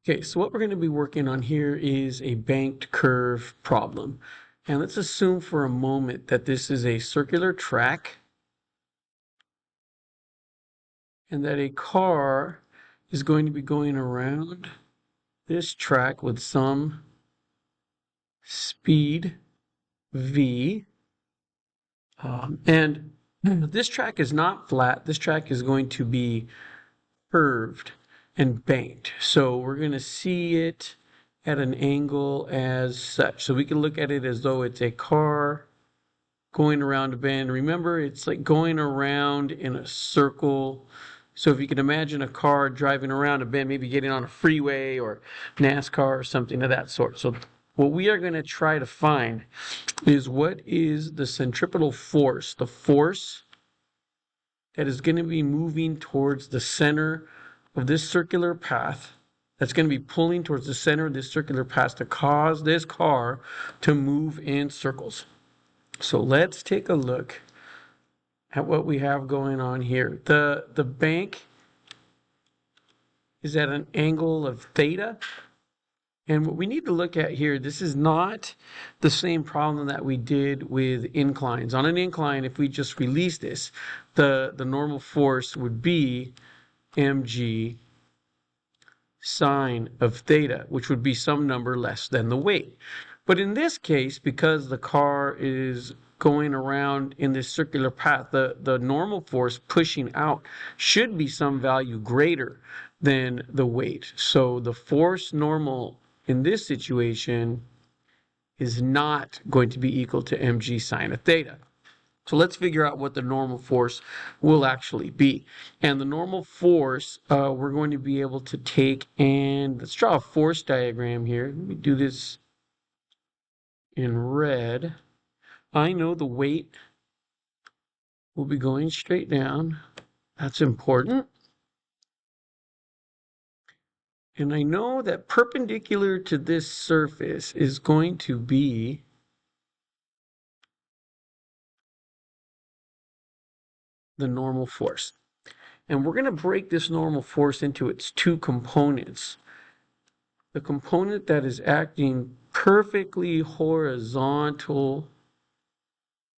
Okay, so what we're going to be working on here is a banked curve problem. And let's assume for a moment that this is a circular track and that a car is going to be going around this track with some speed v. And this track is not flat. This track is going to be curved and banked. So we're going to see it at an angle as such. So we can look at it as though it's a car going around a bend. Remember, it's like going around in a circle. So if you can imagine a car driving around a bend, maybe getting on a freeway or NASCAR or something of that sort. So what we are going to try to find is what is the centripetal force, the force that is going to be moving towards the center of this circular path, that's going to be pulling towards the center of this circular path to cause this car to move in circles. So let's take a look at what we have going on here. The bank is at an angle of theta. And what we need to look at here, this is not the same problem that we did with inclines. On an incline, if we just release this, the normal force would be mg sine of theta, which would be some number less than the weight. But in this case, because the car is going around in this circular path, the normal force pushing out should be some value greater than the weight. So the force normal in this situation is not going to be equal to mg sine of theta. So let's figure out what the normal force will actually be. And the normal force, we're going to be able to take and let's draw a force diagram here. Let me do this in red. I know the weight will be going straight down. That's important. And I know that perpendicular to this surface is going to be the normal force. And we're going to break this normal force into its two components. The component that is acting perfectly horizontal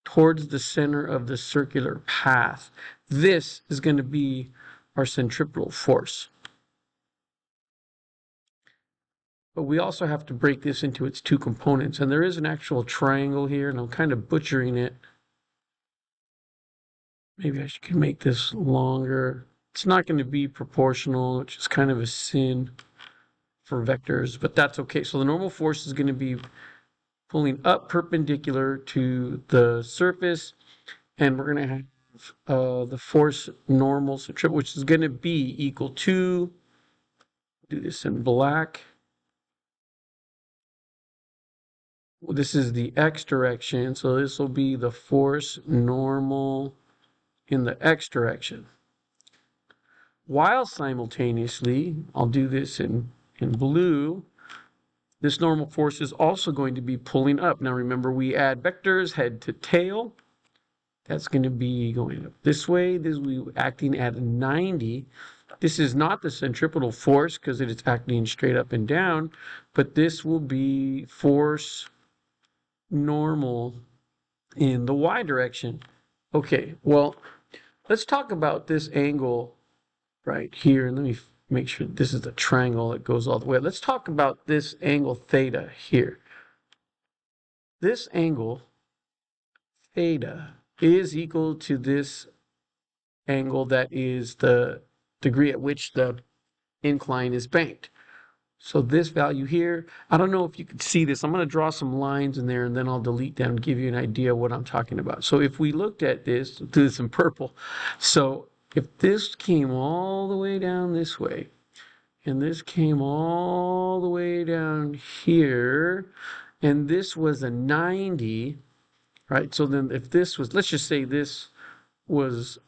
towards the center of the circular path. This is going to be our centripetal force. But we also have to break this into its two components. And there is an actual triangle here, and I'm kind of butchering it. Maybe I should make this longer. It's not going to be proportional, which is kind of a sin for vectors, but that's okay. So the normal force is going to be pulling up perpendicular to the surface, and we're going to have the force normal centripetal, which is going to be equal to, do this in black. This is the x direction, so this will be the force normal in the x direction. While simultaneously, I'll do this in blue, this normal force is also going to be pulling up. Now remember, we add vectors head to tail. That's going to be going up this way. This will be acting at 90. This is not the centripetal force because it is acting straight up and down, but this will be force normal in the y direction. Okay, well, let's talk about this angle right here. And let me make sure this is the triangle that goes all the way. Let's talk about this angle theta here. This angle theta is equal to this angle that is the degree at which the incline is banked. So this value here, I don't know if you can see this. I'm going to draw some lines in there and then I'll delete them and give you an idea of what I'm talking about. So if we looked at this, do this in purple. So if this came all the way down this way, and this came all the way down here, and this was a 90, right? So then if this was, let's just say this was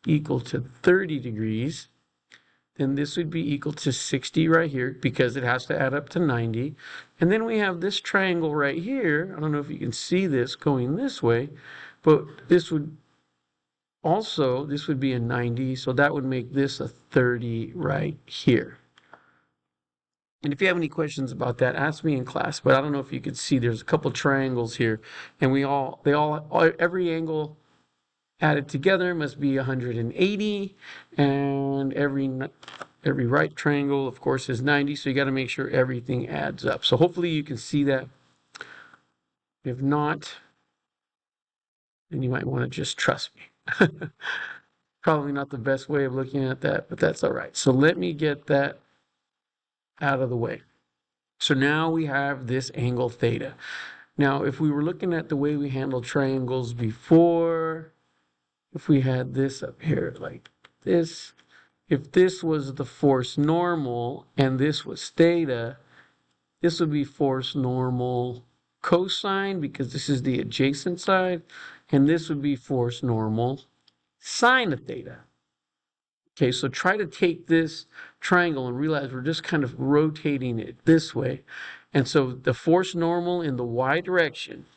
equal to 30 degrees, then this would be equal to 60 right here because it has to add up to 90. And then we have this triangle right here. I don't know if you can see this going this way, but this would also, this would be a 90, so that would make this a 30 right here. And if you have any questions about that, ask me in class. But I don't know if you could see there's a couple triangles here, and every angle added together must be 180, and every right triangle, of course, is 90. So you got to make sure everything adds up. So hopefully you can see that. If not, then you might want to just trust me. Probably not the best way of looking at that, but that's all right. So let me get that out of the way. So now we have this angle theta. Now, if we were looking at the way we handled triangles before, if we had this up here like this, if this was the force normal and this was theta, this would be force normal cosine because this is the adjacent side, and this would be force normal sine of theta. Okay, so try to take this triangle and realize we're just kind of rotating it this way. And so the force normal in the y direction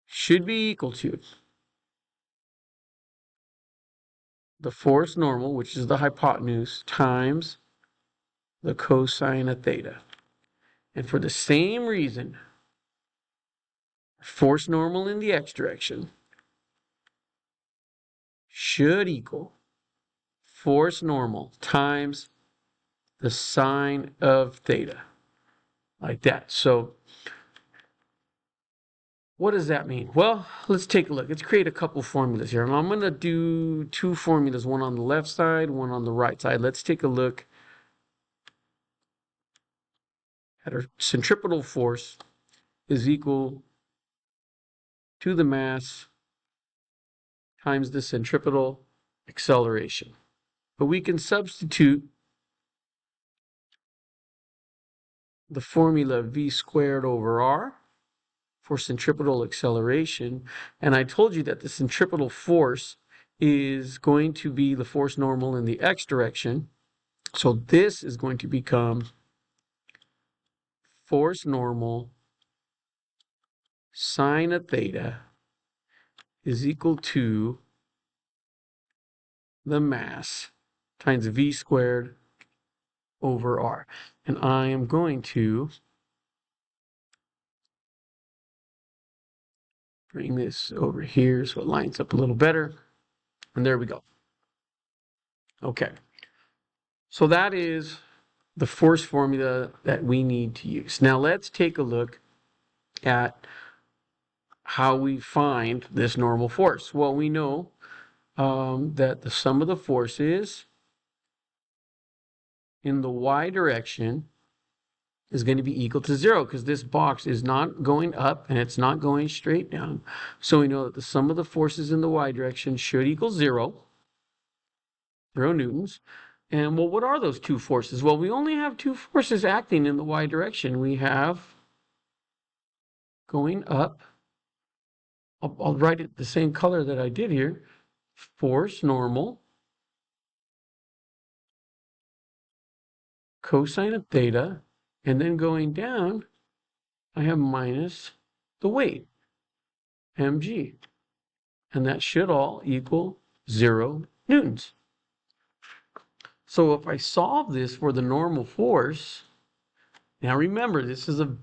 should be equal to the force normal, which is the hypotenuse, times the cosine of theta. And for the same reason, force normal in the x direction should equal force normal times the sine of theta, like that. So what does that mean? Well, let's take a look. Let's create a couple formulas here. And I'm going to do two formulas, one on the left side, one on the right side. Let's take a look at our centripetal force is equal to the mass times the centripetal acceleration. But we can substitute the formula v squared over r for centripetal acceleration. And I told you that the centripetal force is going to be the force normal in the x direction. So this is going to become force normal sine of theta is equal to the mass times v squared over r. And I am going to bring this over here so it lines up a little better. And there we go. Okay. So that is the force formula that we need to use. Now let's take a look at how we find this normal force. Well, we know that the sum of the forces in the y direction is going to be equal to 0 because this box is not going up and it's not going straight down. So we know that the sum of the forces in the y direction should equal 0 newtons. And well, what are those two forces? Well, we only have two forces acting in the y direction. We have going up, I'll write it the same color that I did here, force normal cosine of theta, and then going down, I have minus the weight, mg. And that should all equal 0 newtons. So if I solve this for the normal force, now remember, this is a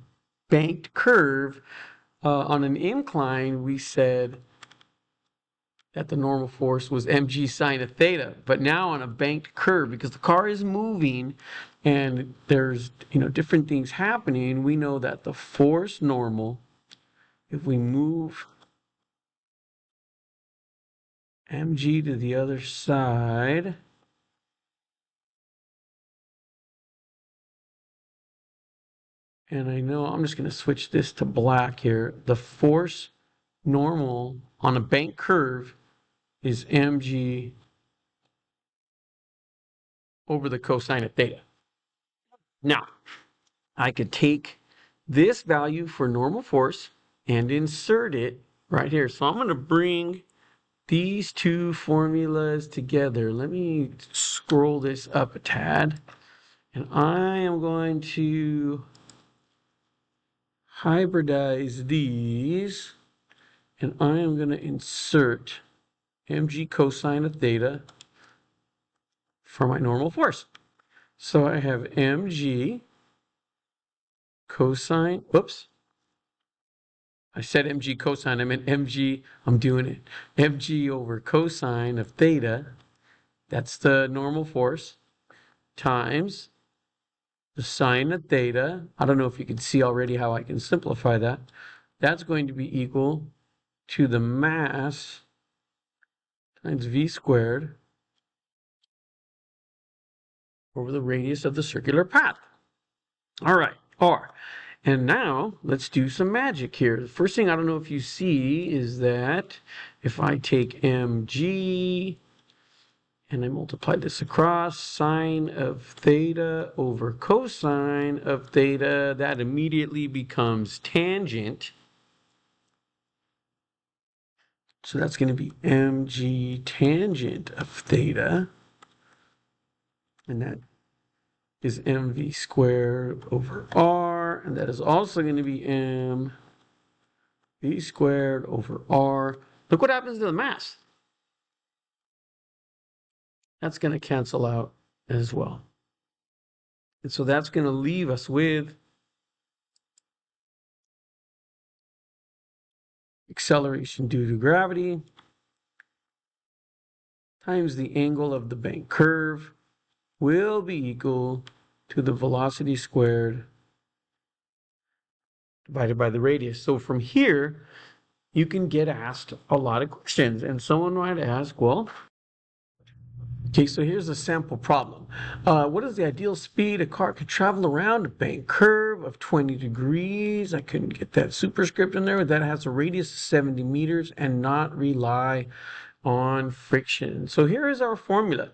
banked curve. On an incline, we said that the normal force was mg sine of theta. But now on a banked curve, because the car is moving and there's different things happening, we know that the force normal, if we move mg to the other side, and I know I'm just going to switch this to black here, the force normal on a banked curve is mg over the cosine of theta. Now, I could take this value for normal force and insert it right here. So I'm going to bring these two formulas together. Let me scroll this up a tad. And I am going to hybridize these. And I am going to insert mg cosine of theta for my normal force. So I have mg cosine, whoops, I said mg cosine, I meant mg, I'm doing it, mg over cosine of theta, that's the normal force, times the sine of theta. I don't know if you can see already how I can simplify that. That's going to be equal to the mass times v squared over the radius of the circular path. All right, R. And now let's do some magic here. The first thing I don't know if you see is that if I take mg and I multiply this across, sine of theta over cosine of theta, that immediately becomes tangent. So that's going to be mg tangent of theta. And that is mv squared over r. And that is also going to be mv squared over r. Look what happens to the mass. That's going to cancel out as well. And so that's going to leave us with acceleration due to gravity times the angle of the bank curve will be equal to the velocity squared divided by the radius. So from here, you can get asked a lot of questions. And someone might ask, well, okay, so here's a sample problem. What is the ideal speed a car could travel around a bank curve of 20 degrees? I couldn't get that superscript in there. That has a radius of 70 meters and not rely on friction. So here is our formula.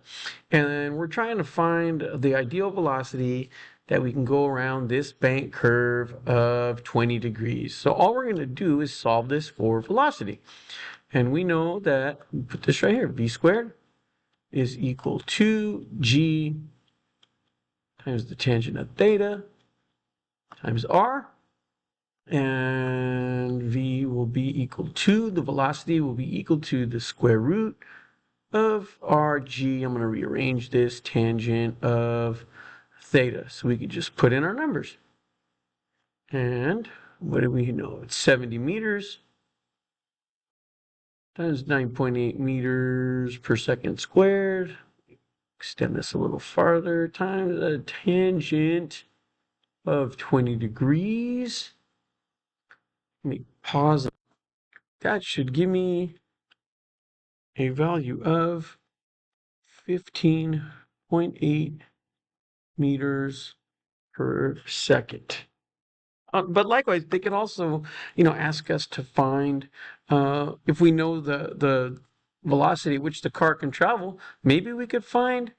And we're trying to find the ideal velocity that we can go around this bank curve of 20 degrees. So all we're going to do is solve this for velocity. And we know that, put this right here, v squared is equal to g times the tangent of theta times r, and v will be equal to, the velocity will be equal to the square root of rg. I'm going to rearrange this, tangent of theta, so we could just put in our numbers. And what do we know? It's 70 meters times 9.8 meters per second squared. Extend this a little farther, times a tangent of 20 degrees. Let me pause. That should give me a value of 15.8 meters per second. But likewise, they can also, ask us to find, if we know the velocity at which the car can travel, maybe we could find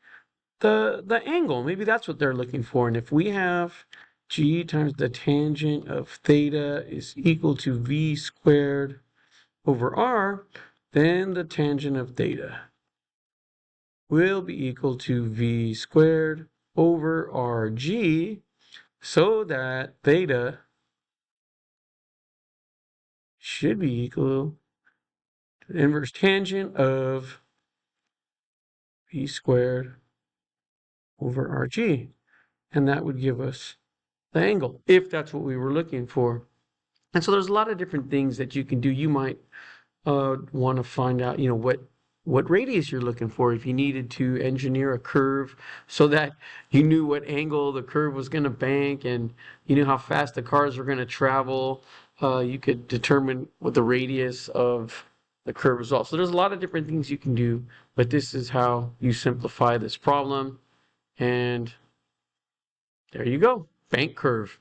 the angle. Maybe that's what they're looking for. And if we have g times the tangent of theta is equal to v squared over r, then the tangent of theta will be equal to v squared over rg, so that theta should be equal to the inverse tangent of v squared over rg. And that would give us the angle, if that's what we were looking for. And so there's a lot of different things that you can do. You might want to find out, what radius you're looking for. If you needed to engineer a curve so that you knew what angle the curve was going to bank and you knew how fast the cars were going to travel, you could determine what the radius of the curve is also. So there's a lot of different things you can do, but this is how you simplify this problem. And there you go, bank curve.